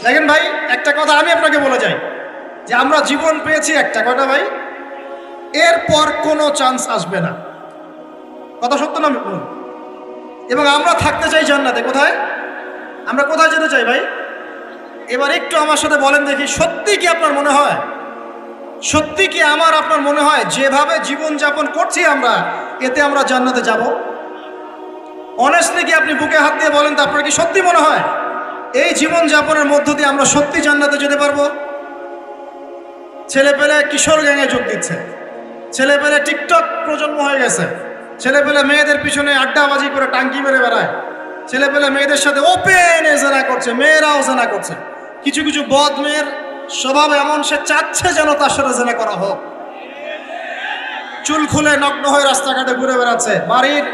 দেখেন ভাই, একটা কথা আমি আপনাকে বলে যাই যে আমরা জীবন পেয়েছি একটা, কয়টা ভাই? এরপর কোনো চান্স আসবে না। কথা সত্য না বলুন? এবং আমরা থাকতে চাই জান্নাতে। কোথায়? আমরা কোথায় যেতে চাই ভাই? এবার একটু আমার সাথে বলেন দেখি, সত্যি কি আপনার মনে হয়, সত্যি কি আপনার মনে হয় যেভাবে জীবন যাপন করছি আমরা, এতে আমরা জান্নাতে যাব? অনেস্টলি কি আপনি বুকে হাত দিয়ে বলেন তো, আপনার কি সত্যি মনে হয় এই জীবন যাপনের মধ্য দিয়ে আমরা সত্যি জান্নাতে যেতে পারবো? ছেলেপেলে কিশোর গ্যাংয়ে যোগ দিচ্ছে, ছেলেপেলে টিকটক প্রজন্ম হয়ে গেছে, ছেলেপেলে মেয়েদের পিছনে আড্ডাবাজি করে টাঙ্কি মেরে বেড়ায়, ছেলেপেলে মেয়েদের সাথে ওপেন জেনা করছে, মেয়েরাও জেনা করছে। কিছু কিছু বদ মেয়ের স্বভাব এমন, সে চাচ্ছে যেন তার সাথে জেনা করা হোক। চুল খুলে নগ্ন হয়ে রাস্তাঘাটে ঘুরে বেড়াচ্ছে। বাড়ির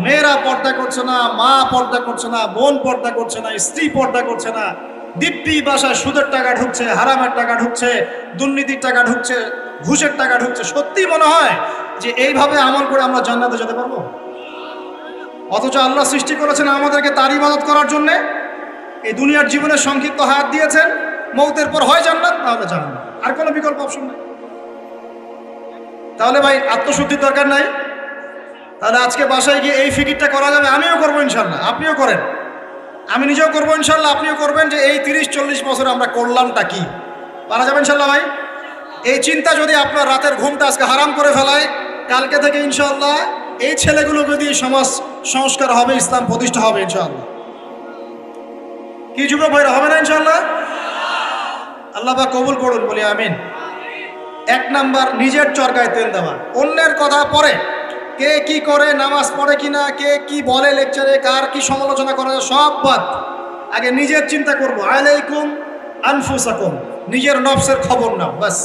মেয়েরা পর্দা করছে না, মা পর্দা করছে না, বোন পর্দা করছে না, স্ত্রী পর্দা করছে না। দিব্যি বাসায় সুদের টাকা ঢুকছে, হারামের টাকা ঢুকছে, দুর্নীতির টাকা ঢুকছে, ঘুষের টাকা ঢুকছে। সত্যি মনে হয় যে এইভাবে আমল করে আমরা জান্নাতে যেতে পারবো? অথচ আল্লাহ সৃষ্টি করেছেন আমাদেরকে তার ইবাদত করার জন্য। এই দুনিয়ার জীবনের সংক্ষিপ্ত হায়াত দিয়েছেন, মৌতের পর হয় জান্নাত, তাহলে জান্নাত, আর কোনো বিকল্প অপশন নেই। তাহলে ভাই আত্মশুদ্ধির দরকার নাই? তাহলে আজকে বাসায় গিয়ে এই ফিকিরটা করা যাবে? আমিও করবো ইনশাল্লাহ, আপনিও করেন, আমি নিজেও করবো ইনশাল্লাহ, আপনিও করবেন যে এই 30-40 বছর আমরা করলামটা কি। পারা যাবে ইনশাল্লাহ ভাই? এই চিন্তা যদি আপনার রাতের ঘুমটা আজকে হারাম করে ফেলায়, কালকে থেকে ইনশাল্লাহ এই ছেলেগুলোকে দিয়ে সমাজ সংস্কার হবে, ইসলাম প্রতিষ্ঠা হবে ইনশাল্লাহ। কি যুবক ভাইরা, হবে না ইনশাল্লাহ? আল্লাহ পাক কবুল করুন, বলি আমিন। এক নাম্বার, নিজের চরকায় তেল দেওয়া। অন্যের কথা পরে, কে কি করে, নামাজ পড়ে কিনা, কে কি বলে লেকচারে, কার কি সমালোচনা করা যায়, সব বাদ। আগে নিজের চিন্তা করবো। আলাইকুম আনফুসাকুম, নিজের নফসের খবর নাও, বাস।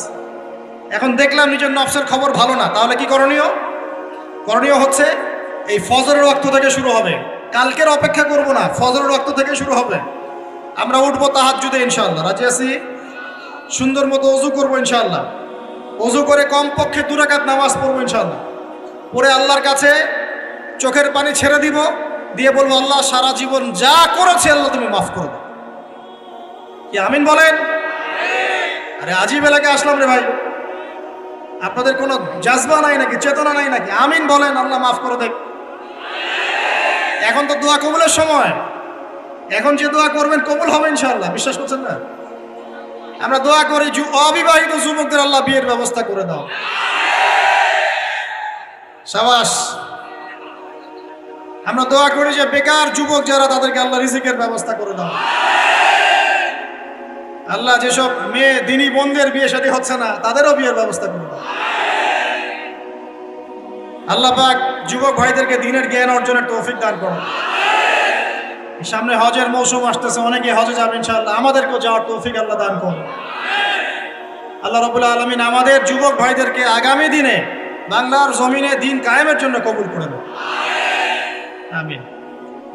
এখন দেখলাম নিজের নফসের খবর ভালো না, তাহলে কি করণীয়? করণীয় হচ্ছে এই ফজরের ওয়াক্ত থেকে শুরু হবে। কালকের অপেক্ষা করব না, ফজরের ওয়াক্ত থেকে শুরু হবে। আমরা উঠবো তাহাজ্জুদে ইনশাআল্লাহ, রাজি আছি? সুন্দর মতো ওযু করবো ইনশাআল্লাহ, ওযু করে কমপক্ষে 2 রাকাত নামাজ পড়বো ইনশাআল্লাহ। পরে আল্লাহর কাছে চোখের পানি ছেড়ে দিব, দিয়ে বলবো, আল্লাহ সারা জীবন যা করেছে আল্লাহ তুমি মাফ করে দাও। কি আমিন বলেন? আরে আজিব এলাকায় আসলাম রে ভাই, আপনাদের কোনো জাজবা নাই নাকি, চেতনা নাই নাকি? আমিন বলেন, আল্লাহ মাফ করে দেখ। এখন তো দোয়া কবুলের সময়, এখন যে দোয়া করবেন কবুল হবে ইনশাআল্লাহ, বিশ্বাস করছেন না? আমরা দোয়া করি অবিবাহিত যুবকদের আল্লাহ বিয়ের ব্যবস্থা করে দাও, সাবাস। আমরা দোয়া করি যে বেকার যুবক যারা, তাদেরকে আল্লাহ রিজিকের ব্যবস্থা করে দাও। আল্লাহ যেসব মেয়ে দিনী বোনদের বিয়ে শাদী হচ্ছে না, তাদেরও বিয়ের ব্যবস্থা করে দাও। আল্লাহ পাক যুবক ভাইদেরকে দ্বীনের জ্ঞান অর্জনের তৌফিক দান করুন। সামনে হজের মৌসুম আসতেছে, অনেকে হজে যাবে ইনশাআল্লাহ, আমাদেরকেও যাওয়ার তৌফিক আল্লাহ দান করুন। আল্লাহ রাব্বুল আলামিন আমাদের যুবক ভাইদেরকে আগামী দিনে বাংলার জমিনে দ্বীন কায়েমের জন্য কবুল করে দেন, আমিন।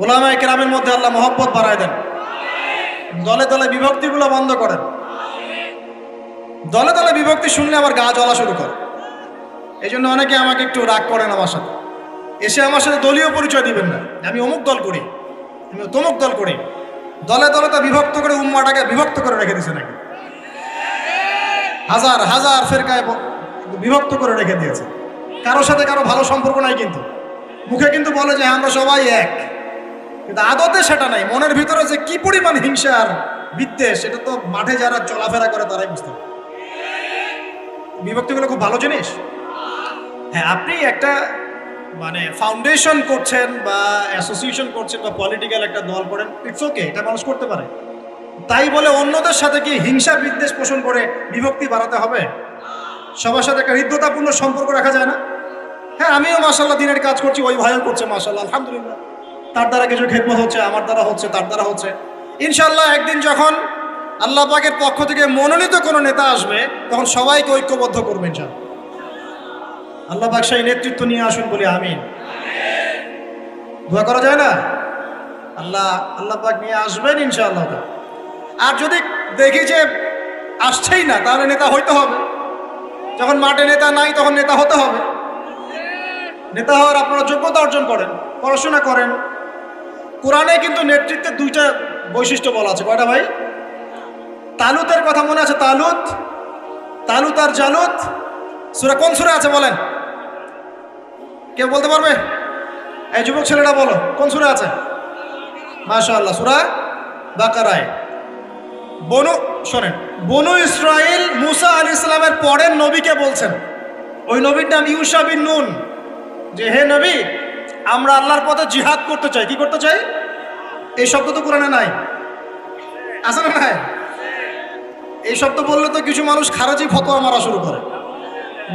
উলামায়ে কেরামের মধ্যে আল্লাহ মহব্বত বাড়ায় দেন, দলে দলে বিভক্তিগুলো বন্ধ করেন। দলে দলে বিভক্তি শুনলে আবার গা জ্বলা শুরু করে। এই জন্য অনেকে আমাকে একটু রাগ করেন আমার সাথে, এসে আমার সাথে দলীয় পরিচয় দিবেন না, আমি অমুক দল করি, আমি তমুক দল করি। দলে দলে তো বিভক্ত করে উম্মাটাকে বিভক্ত করে রেখে দিয়েছে নাকি, হাজার হাজার ফেরকায় বিভক্ত করে রেখে দিয়েছে। কারোর সাথে কারো ভালো সম্পর্ক নাই, কিন্তু মুখে কিন্তু বলে যে আমরা সবাই এক, কিন্তু আদতে সেটা নাই। মনের ভিতরে যে কি পরিমাণ হিংসা আর বিদ্বেষ, সেটা তো মাঠে যারা চলাফেরা করে তারাই বুঝতে পারে। বিভক্তিগুলো খুব ভালো জিনিস। হ্যাঁ, আপনি একটা মানে ফাউন্ডেশন করছেন বা অ্যাসোসিয়েশন করছেন বা পলিটিক্যাল একটা দল করেন, ইটস ওকে, এটা মানুষ করতে পারে। তাই বলে অন্যদের সাথে কি হিংসা বিদ্বেষ পোষণ করে বিভক্তি বাড়াতে হবে? সবার সাথে একটা হৃদ্যতাপূর্ণ সম্পর্ক রাখা যায় না? হ্যাঁ, আমিও মাশাআল্লাহ দিনের কাজ করছি, ওই ভাইও করছে মাশাআল্লাহ, আলহামদুলিল্লাহ। তার দ্বারা কিছু খেদমত হচ্ছে, আমার দ্বারা হচ্ছে, তার দ্বারা হচ্ছে। ইনশাআল্লাহ একদিন যখন আল্লাহ পাকের পক্ষ থেকে মনোনীত কোনো নেতা আসবে, তখন সবাইকে ঐক্যবদ্ধ করবেন ইনশাআল্লাহ। আল্লাহ পাক সেই নেতৃত্ব নিয়ে আসুন, বলি আমিন। দোয়া করা যায় না? আল্লাহ পাক নিয়ে আসবেন ইনশাআল্লাহ। আর যদি দেখি যে আসছেই না, তাহলে নেতা হইতে হবে। যখন মাঠে নেতা নাই, তখন নেতা হতে হবে। নেতা হওয়ার আপনারা যোগ্যতা অর্জন করেন, পড়াশোনা করেন। কোরআনে কিন্তু নেতৃত্বের 2টা বৈশিষ্ট্য বলা আছে। কয়টা ভাই? তালুতের কথা মনে আছে? তালুত, তালুত আর জালুত সূরা কোন সূরা আছে বলেন? কেউ বলতে পারবে? এই যুবক ছেলেটা বলো, কোন সূরা আছে? মাশাআল্লাহ, সূরা বাকারায়। শোনেন, বনু ইসরাইল মুসা আলাইহিস সালামের পরের নবীকে বলছেন, ওই নবীর নাম ইউশা বিন নুন, যে হে নবী, আমরা আল্লাহর পথে জিহাদ করতে চাই। কি করতে চাই? এই শব্দ তো কোরআনে নাই, আছে না নাই? এই শব্দ বললে তো কিছু মানুষ খারাজি ফতোয়া মারা শুরু করে।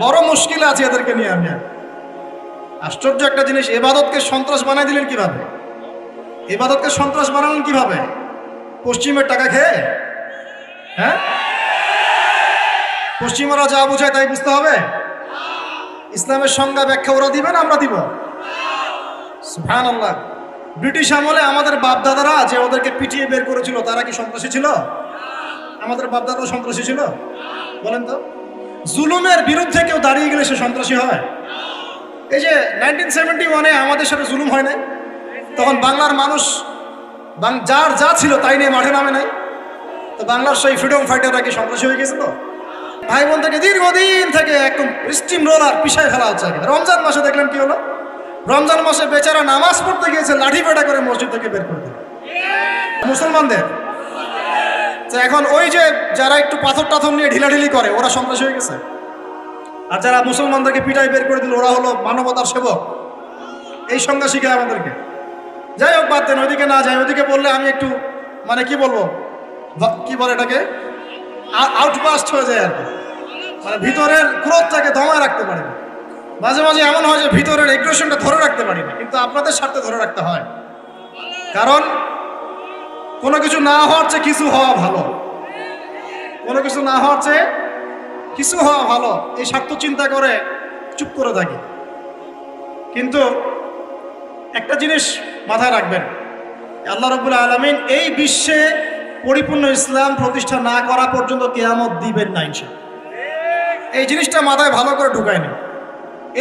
বড় মুশকিল আছে এদেরকে নিয়ে। আমি আশ্চর্য একটা জিনিস, ইবাদতকে সন্ত্রাস বানাই দিলেন কিভাবে? ইবাদতকে সন্ত্রাস বানালেন কিভাবে? পশ্চিমের টাকা খেয়ে? হ্যাঁ, পশ্চিমারা যা বোঝায় তাই বুঝতে হবে? ইসলামের সংজ্ঞা ব্যাখ্যা ওরা দিবেন, আমরা দিব? সুবহানাল্লাহ। ব্রিটিশ আমলে আমাদের বাপদাদারা যে ওদেরকে পিটিয়ে বের করেছিল, তারা কি সন্ত্রাসী ছিল? আমাদের বাপদাদারা সন্ত্রাসী ছিল? বলেন তো। জুলুমের বিরুদ্ধে কেউ দাঁড়িয়ে গেলে সে সন্ত্রাসী হয়? এই যে 1971-এ আমাদের সাথে জুলুম হয় নাই, তখন বাংলার মানুষ যার যা ছিল তাই নিয়ে মাঠে নামে নাই, তো বাংলার সেই ফ্রিডম ফাইটাররা কি সন্ত্রাসী হয়ে গেছিল? ভাই বোন থেকে দীর্ঘদিন থেকে একদম স্টিম রোলার পিছায় ফেলা হচ্ছে। রমজান মাসে দেখলেন কি হলো? রমজান মাসে বেচারা নামাজ পড়তে গিয়েছে, লাঠি পেটা করে মসজিদ থেকে বের করে দিল মুসলমানদের। তো এখন ওই যে যারা একটু পাথর টাথর নিয়ে ঢিলাঢিলি করে, ওরা সন্ত্রাসী হয়ে গেছে। আর যারা মুসলমানদেরকে পিটাই বের করে দিল, ওরা হলো মানবতার সেবক। এই সংজ্ঞা শিখায় আমাদেরকে। যাই হোক, বাদ দেন, ওইদিকে না যাই। ওইদিকে বললে আমি একটু মানে কি বলবো, কি বলে এটাকে, আউটবাস্ট হয়ে যায় আর কি। মানে ভিতরের ক্রোধটাকে দমায় রাখতে পারি না। মাঝে মাঝে এমন হয় যে ভিতরের এগ্রেশনটা ধরে রাখতে পারি না, কিন্তু আপনাদের স্বার্থে ধরে রাখতে হয়। কারণ কোনো কিছু না হওয়ার চেয়ে কিছু হওয়া ভালো, কোনো কিছু না হওয়ার চেয়ে কিছু হওয়া ভালো, এই স্বার্থ চিন্তা করে চুপ করে থাকি। কিন্তু একটা জিনিস মাথায় রাখবেন, আল্লাহ রাব্বুল আলামিন এই বিশ্বে পরিপূর্ণ ইসলাম প্রতিষ্ঠা না করা পর্যন্ত কিয়ামত দিবেন না ইনশাআল্লাহ। এই জিনিসটা মাথায় ভালো করে ঢুকায় নিন।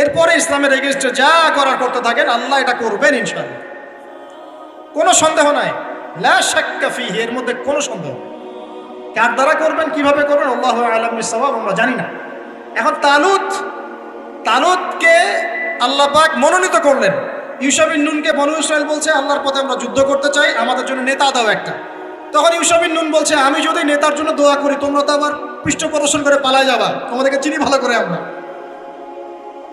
এরপরে ইসলামের এগেইনস্টে যা করার করতে থাকেন, আল্লাহ এটা করবেন ইনশাআল্লাহ, কোনো সন্দেহ নাই। লা শাক্কা ফীহি, এর মধ্যে কোনো সন্দেহ নেই। কার দ্বারা করবেন, কিভাবে করবেন, আল্লাহু আ'লাম বিস-সাওয়াব, আমরা জানি না। এখন তালুতকে আল্লাহ পাক মনোনীত করলেন। ইউশা বিন নুনকে বনু ইসরাইল বলছে, আল্লাহর পথে আমরা যুদ্ধ করতে চাই, আমাদের জন্য নেতা দাও একটা। তখন ইউশা বিন নুন বলছে, আমি যদি নেতার জন্য দোয়া করি, তোমরা তো আবার পৃষ্ঠ প্রদর্শন করে পালায় যাবা, তোমাদেরকে চিনি ভালো করে, আমরা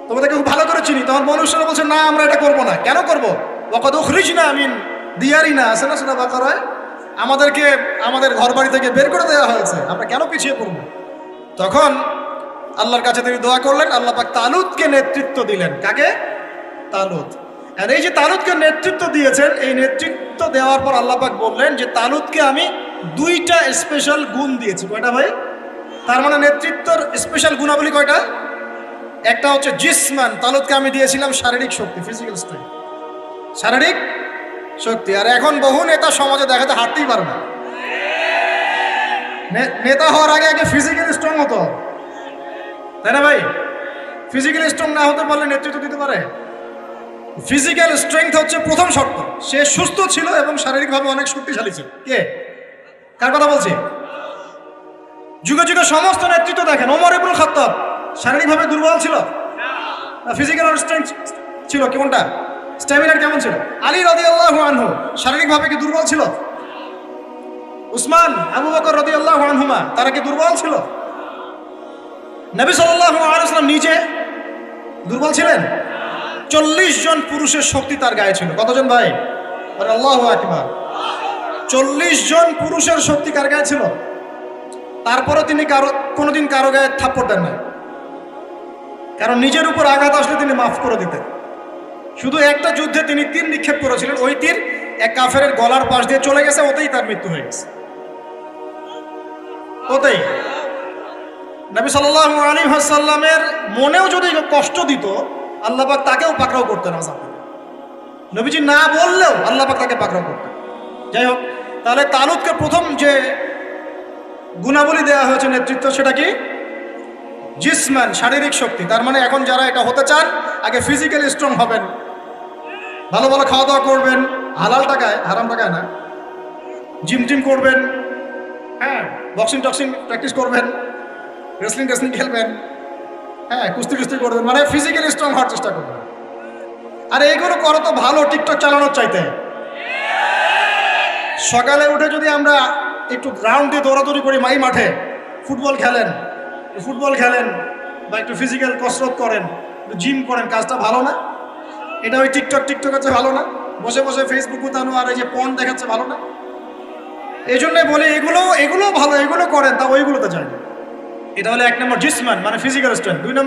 তোমাদেরকে খুব ভালো করে চিনি। তখন বনু ইসরাইল বলছে, না, আমরা এটা করবো না। কেন করবো? ওয়াকাদ উখরিজনা মিন দিয়ারিনা, আছে না সূরা বাকারায়? আমাদেরকে আমাদের ঘর বাড়ি থেকে বের করে দেওয়া হয়েছে, আমরা কেন পিছিয়ে পড়বো? তখন আল্লাহর কাছে তিনি দোয়া করলেন, আল্লাহ পাক তালুতকে নেতৃত্ব দিলেন। কাকে? তালুত। আর এই যে তালুতকে নেতৃত্ব দিয়েছেন, এই নেতৃত্ব দেওয়ার পর আল্লাহ পাক বললেন যে তালুতকে আমি দুইটা স্পেশাল গুণ দিয়েছি। কয়টা ভাই? তার মানে নেতৃত্বর স্পেশাল গুণাবলী কয়টা? একটা হচ্ছে জিসমান, তালুতকে আমি দিয়েছিলাম শারীরিক শক্তি, ফিজিক্যাল স্ট্রেংথ, শারীরিক শক্তি। আর এখন বহু নেতা সমাজে দেখাতে হাঁটতেই পারে না। নেতা হওয়ার আগে আগে ফিজিক্যাল স্ট্রং হতো, তাই না ভাই? ফিজিক্যাল স্ট্রং না হতে পারলে নেতৃত্ব দিতে পারে? ফিজিক্যাল স্ট্রেংথ হচ্ছে প্রথম শর্ত। সে সুস্থ ছিল এবং শারীরিকভাবে অনেক শক্তিশালী ছিল। কে, কার কথা বলছি? যুগে যুগে সমস্ত নেতৃত্ব দেখেন, ওমর ইবনুল খাত্তাব শারীরিকভাবে দুর্বল ছিল না ফিজিক্যাল স্ট্রেংথ ছিল? কোনটা? স্ট্যামিনার কেমন ছিল? আলী রাদিয়াল্লাহু আনহু শারীরিকভাবে কি দুর্বল ছিল? উসমান, আবু বকর রাদিয়াল্লাহু আনহুমা, তারা কি দুর্বল ছিল? নবী সাল্লাল্লাহু আলাইহি ওয়াসাল্লাম নিজে দুর্বল ছিলেন? 40 জন পুরুষের শক্তি তার গায়ে ছিল। কতজন ভাই? আল্লাহু আকবার। 40 জন পুরুষের শক্তি কার গায়ে ছিল? তারপরে তিনি কোনোদিন কারো গায়ে থাপ্পড় দেন না, কারণ নিজের উপর আঘাত আসলে তিনি মাফ করে দিতেন। শুধু একটা যুদ্ধে তিনি তীর নিক্ষেপ করেছিলেন, ওই তীর এক কাফেরের গলার পাশ দিয়ে চলে গেছে, ওতেই তার মৃত্যু হয়ে গেছে, ওতেই। নবী সাল্লাল্লাহু আলাইহি ওয়াসাল্লামের মনেও যদি কষ্ট দিত, আল্লাহ পাক তাকেও পাকড়াও করতেন আযাব করে। নবীজি না বললেও আল্লাহ পাক তাকে পাকড়াও করতেন। যাই হোক, তাহলে তালুতকে প্রথম যে গুণাবলী দেওয়া হয়েছে নেতৃত্ব, সেটা কি? জিসমান, শারীরিক শক্তি। তার মানে এখন যারা এটা হতে চান, আগে ফিজিক্যালি স্ট্রং হবেন, ভালো ভালো খাওয়া দাওয়া করবেন, হালাল টাকায়, হারাম টাকায় না, জিম টিম করবেন, হ্যাঁ, বক্সিং টক্সিং প্র্যাকটিস করবেন, রেসলিং টেসলিং খেলবেন, হ্যাঁ কুস্তি কুস্তি করবেন, মানে ফিজিক্যালি স্ট্রং হওয়ার চেষ্টা করবেন। আর এইগুলো করো তো ভালো, টিকটক চালানোর চাইতে। সকালে উঠে যদি আমরা একটু গ্রাউন্ড দিয়ে দৌড়াদৌড়ি করি, মাঠে ফুটবল খেলেন বা একটু ফিজিক্যাল কসরত করেন, একটু জিম করেন, কাজটা ভালো না? এটা ওই টিকটক আছে ভালো না? বসে বসে ফেসবুক উতানো আর এই যে পর্ন দেখাচ্ছে ভালো না? এই জন্যই বলি এগুলো ভালো, এগুলো করেন, তা ওইগুলোতে যায়। এটা হলো 1 নম্বর জিসমান, মানে ফিজিক্যাল স্ট্রেংথ। 2 নম্বর